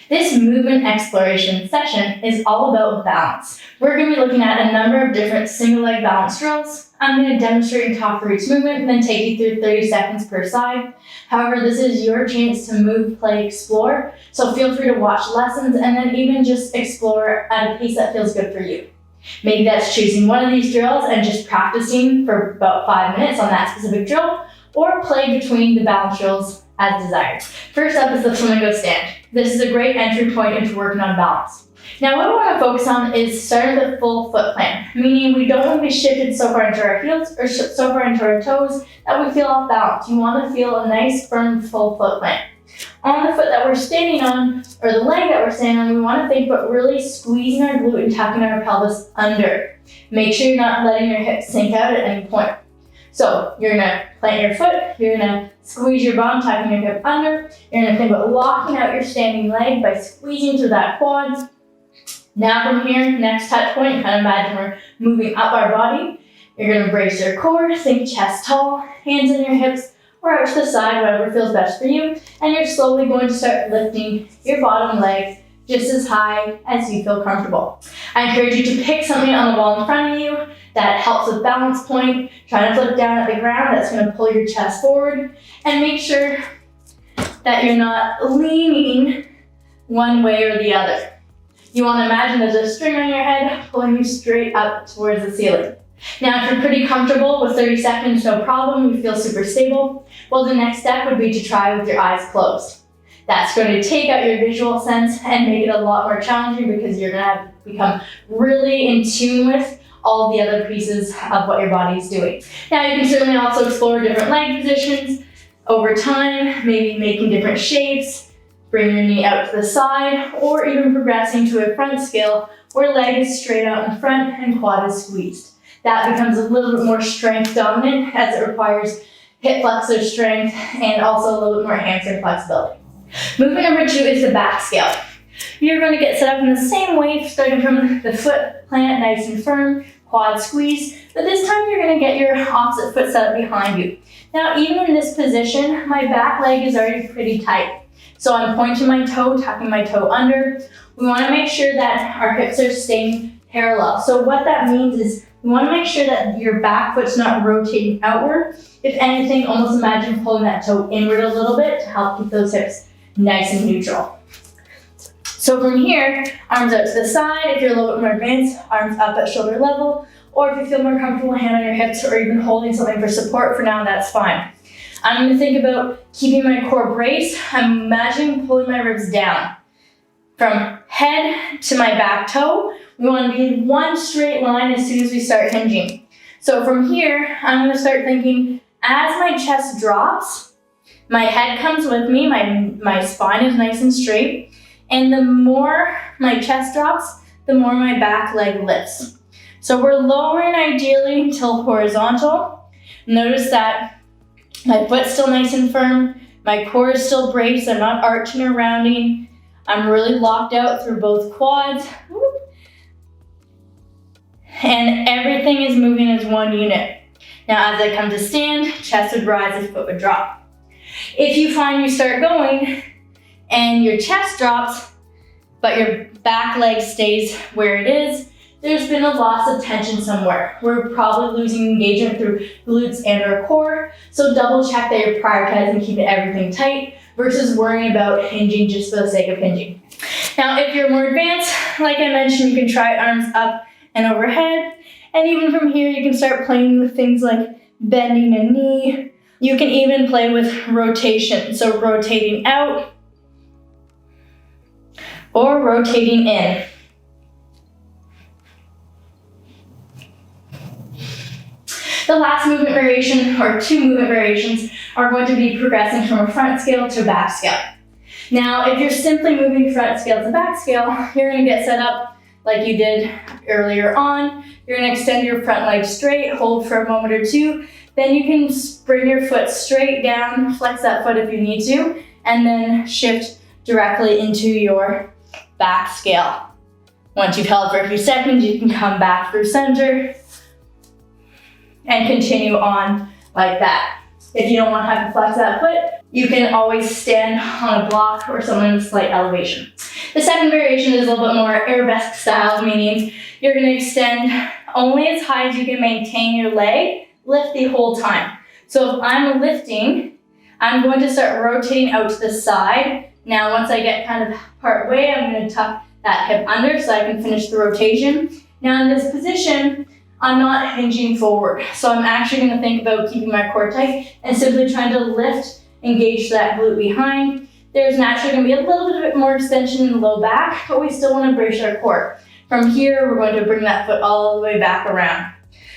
This movement exploration session is all about balance. We're going to be looking at a number of different single leg balance drills. I'm going to demonstrate and talk for each movement and then take you through 30 seconds per side. However, this is your chance to move, play, explore. So feel free to watch lessons and then even just explore at a pace that feels good for you. Maybe that's choosing one of these drills and just practicing for about 5 minutes on that specific drill, or play between the balance drills as desired. First up is the flamingo stand. This is a great entry point into working on balance. Now what we want to focus on is starting with full foot plant, meaning we don't want to be shifted so far into our heels or so far into our toes that we feel off balance. You want to feel a nice, firm, full foot plant. On the foot that we're standing on, or the leg that we're standing on, we want to think about really squeezing our glute and tucking our pelvis under. Make sure you're not letting your hips sink out at any point. So you're going to plant your foot, you're going to squeeze your bum, tucking your hip under. You're going to think about locking out your standing leg by squeezing through that quads. Now from here, next touch point, kind of imagine we're moving up our body. You're going to brace your core, think chest tall, hands in your hips, or out to the side, whatever feels best for you. And you're slowly going to start lifting your bottom leg just as high as you feel comfortable. I encourage you to pick something on the wall in front of you that helps with balance point. Try to flip down at the ground. That's going to pull your chest forward. And make sure that you're not leaning one way or the other. You want to imagine there's a string on your head pulling you straight up towards the ceiling. Now, if you're pretty comfortable with 30 seconds, no problem, you feel super stable, well, the next step would be to try with your eyes closed. That's going to take out your visual sense and make it a lot more challenging because you're going to have to become really in tune with all the other pieces of what your body is doing. Now, you can certainly also explore different leg positions over time, maybe making different shapes, bring your knee out to the side, or even progressing to a front scale where leg is straight out in front and quad is squeezed. That becomes a little bit more strength dominant as it requires hip flexor strength and also a little bit more hamstring flexibility. Movement number 2 is the back scale. You're going to get set up in the same way, starting from the foot plant nice and firm, quad squeeze, but this time you're going to get your opposite foot set up behind you. Now, even in this position, my back leg is already pretty tight. So I'm pointing my toe, tucking my toe under. We want to make sure that our hips are staying parallel. So what that means is we want to make sure that your back foot's not rotating outward. If anything, almost imagine pulling that toe inward a little bit to help keep those hips nice and neutral. So from here, arms out to the side. If you're a little bit more advanced, arms up at shoulder level. Or if you feel more comfortable, hand on your hips or even holding something for support for now, that's fine. I'm going to think about keeping my core braced. I'm imagining pulling my ribs down. From head to my back toe, we want to be in one straight line as soon as we start hinging. So from here, I'm going to start thinking, as my chest drops, my head comes with me, my spine is nice and straight, and the more my chest drops, the more my back leg lifts. So we're lowering ideally until horizontal. Notice that my foot's still nice and firm, my core is still braced, I'm not arching or rounding. I'm really locked out through both quads. And everything is moving as one unit. Now, as I come to stand, chest would rise as foot would drop. If you find you start going and your chest drops, but your back leg stays where it is, there's been a loss of tension somewhere. We're probably losing engagement through glutes and our core, so double check that you're prioritizing keeping everything tight versus worrying about hinging just for the sake of hinging. Now, if you're more advanced, like I mentioned, you can try arms up and overhead, and even from here, you can start playing with things like bending a knee. You can even play with rotation, so rotating out or rotating in. The last movement variation, or 2 movement variations, are going to be progressing from a front scale to a back scale. Now, if you're simply moving front scale to back scale, you're going to get set up like you did earlier on. You're going to extend your front leg straight, hold for a moment or 2. Then you can bring your foot straight down, flex that foot if you need to, and then shift directly into your back scale. Once you've held for a few seconds, you can come back through center and continue on like that. If you don't want to have to flex that foot, you can always stand on a block or something with slight elevation. The second variation is a little bit more arabesque style, meaning you're going to extend only as high as you can maintain your leg, lift the whole time. So if I'm lifting, I'm going to start rotating out to the side. Now once I get kind of part way, I'm going to tuck that hip under so I can finish the rotation. Now in this position, I'm not hinging forward. So I'm actually going to think about keeping my core tight and simply trying to lift, engage that glute behind. There's naturally going to be a little bit more extension in the low back, but we still want to brace our core. From here, we're going to bring that foot all the way back around.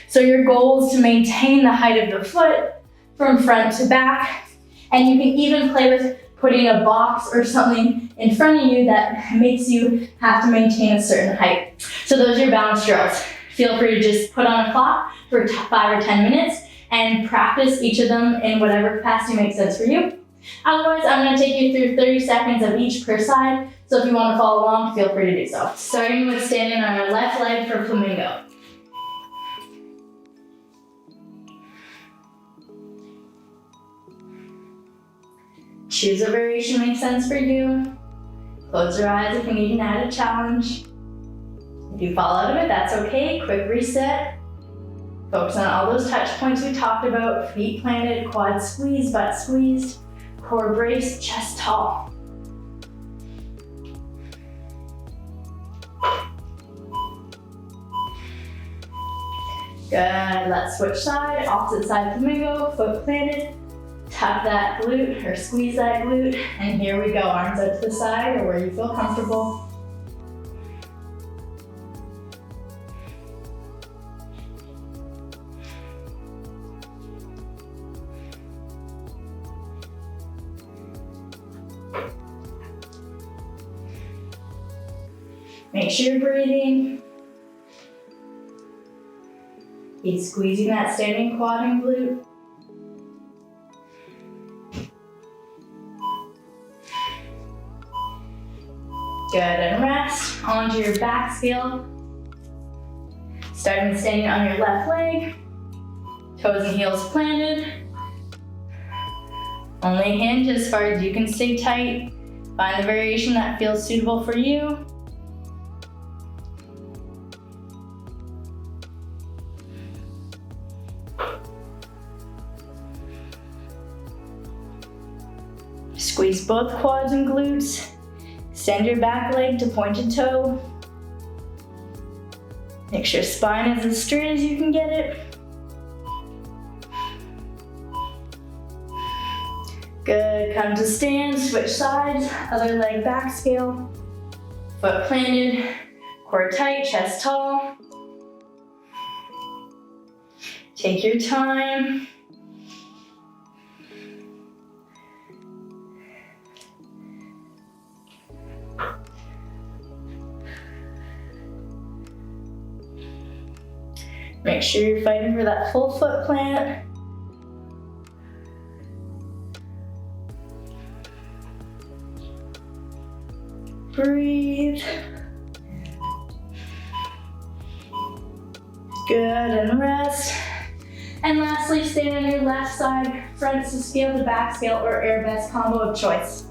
So your goal is to maintain the height of the foot from front to back. And you can even play with putting a box or something in front of you that makes you have to maintain a certain height. So those are your balance drills. Feel free to just put on a clock for 5 or 10 minutes and practice each of them in whatever capacity makes sense for you. Otherwise, I'm going to take you through 30 seconds of each per side. So if you want to follow along, feel free to do so. Starting with standing on our left leg for flamingo. Choose a variation that makes sense for you. Close your eyes if you need an added challenge. If you fall out of it, that's okay. Quick reset. Focus on all those touch points we talked about. Feet planted, quads squeezed, butt squeezed, core braced, chest tall. Good, let's switch side. Opposite side flamingo, foot planted. Tuck that glute or squeeze that glute. And here we go, arms out to the side or where you feel comfortable. Make sure you're breathing. Keep squeezing that standing quad and glute. Good, and rest onto your back scale. Starting standing on your left leg. Toes and heels planted. Only hinge as far as you can stay tight. Find the variation that feels suitable for you. Squeeze both quads and glutes. Extend your back leg to pointed toe. Make sure spine is as straight as you can get it. Good, come to stand, switch sides, other leg back scale. Foot planted, core tight, chest tall. Take your time. Make sure you're fighting for that full foot plant. Breathe. Good, and rest. And lastly, stand on your left side, front to scale to back scale or arabesque combo of choice.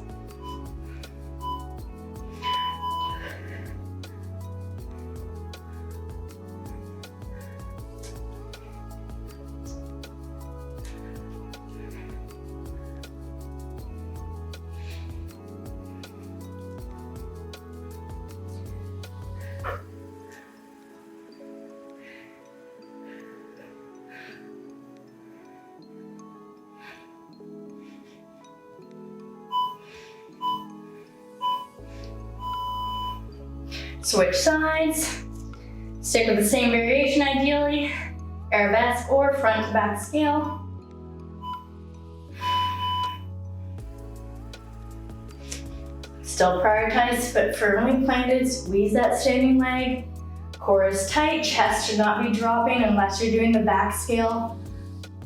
Switch sides. Stick with the same variation ideally, arabesque or front to back scale. Still prioritize foot firmly planted, squeeze that standing leg. Core is tight, chest should not be dropping unless you're doing the back scale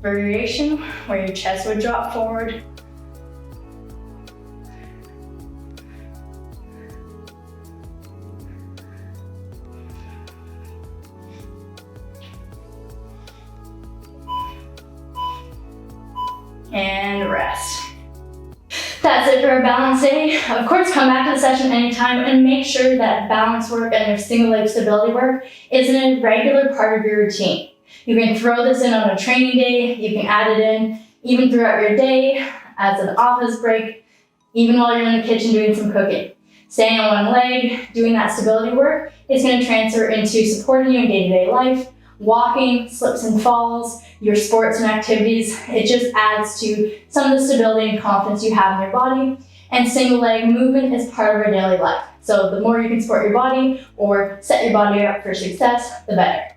variation where your chest would drop forward. our balance day, of course, come back to the session anytime and make sure that balance work and your single leg stability work is a regular part of your routine. You can throw this in on a training day, you can add it in even throughout your day as an office break, even while you're in the kitchen doing some cooking. Staying on one leg, doing that stability work is going to transfer into supporting you in day-to-day life, walking, slips and falls, your sports and activities. It just adds to some of the stability and confidence you have in your body. And single leg movement is part of our daily life. So the more you can support your body or set your body up for success, the better.